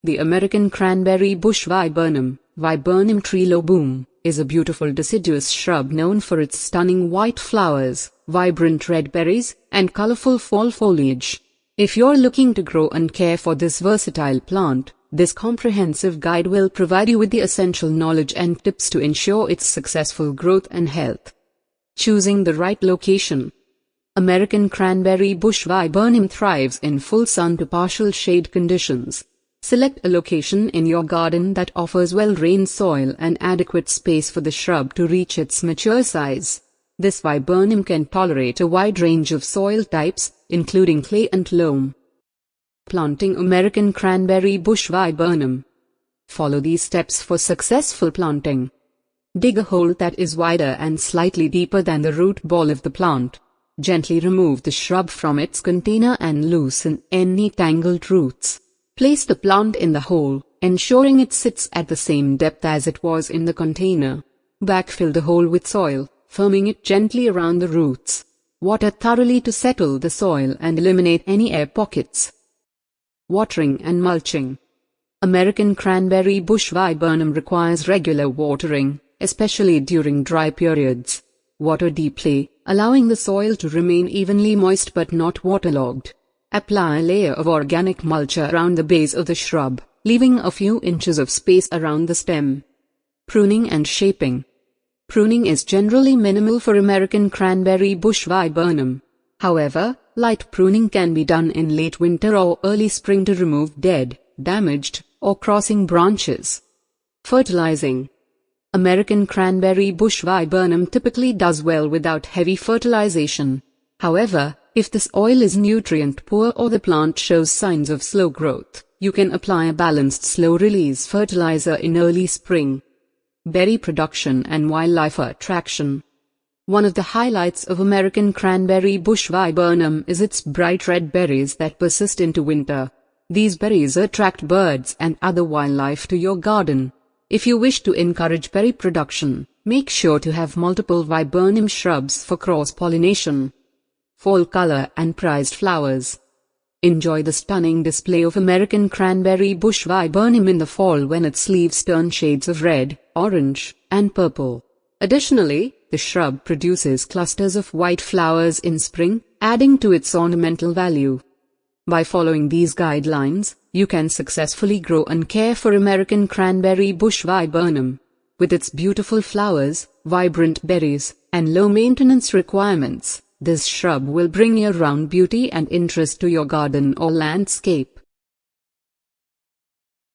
The American Cranberrybush Viburnum, Viburnum trilobum, is a beautiful deciduous shrub known for its stunning white flowers, vibrant red berries, and colorful fall foliage. If you're looking to grow and care for this versatile plant, this comprehensive guide will provide you with the essential knowledge and tips to ensure its successful growth and health. Choosing the right location. American Cranberrybush Viburnum thrives in full sun to partial shade conditions. Select a location in your garden that offers well-drained soil and adequate space for the shrub to reach its mature size. This viburnum can tolerate a wide range of soil types, including clay and loam. Planting American Cranberrybush Viburnum. Follow these steps for successful planting. Dig a hole that is wider and slightly deeper than the root ball of the plant. Gently remove the shrub from its container and loosen any tangled roots. Place the plant in the hole, ensuring it sits at the same depth as it was in the container. Backfill the hole with soil, firming it gently around the roots. Water thoroughly to settle the soil and eliminate any air pockets. Watering and mulching. American Cranberrybush Viburnum requires regular watering, especially during dry periods. Water deeply, allowing the soil to remain evenly moist but not waterlogged. Apply a layer of organic mulch around the base of the shrub, leaving a few inches of space around the stem. Pruning and shaping. Pruning is generally minimal for American Cranberrybush Viburnum. However, light pruning can be done in late winter or early spring to remove dead, damaged, or crossing branches. Fertilizing. American Cranberrybush Viburnum typically does well without heavy fertilization. However, if the soil is nutrient poor or the plant shows signs of slow growth, you can apply a balanced slow-release fertilizer in early spring. Berry production and wildlife attraction. One of the highlights of American Cranberrybush Viburnum is its bright red berries that persist into winter. These berries attract birds and other wildlife to your garden. If you wish to encourage berry production, make sure to have multiple viburnum shrubs for cross-pollination. Fall color and prized flowers. Enjoy the stunning display of American Cranberrybush Viburnum in the fall when its leaves turn shades of red, orange, and purple. Additionally, the shrub produces clusters of white flowers in spring, adding to its ornamental value. By following these guidelines, you can successfully grow and care for American Cranberrybush Viburnum. With its beautiful flowers, vibrant berries, and low maintenance requirements, this shrub will bring year-round beauty and interest to your garden or landscape.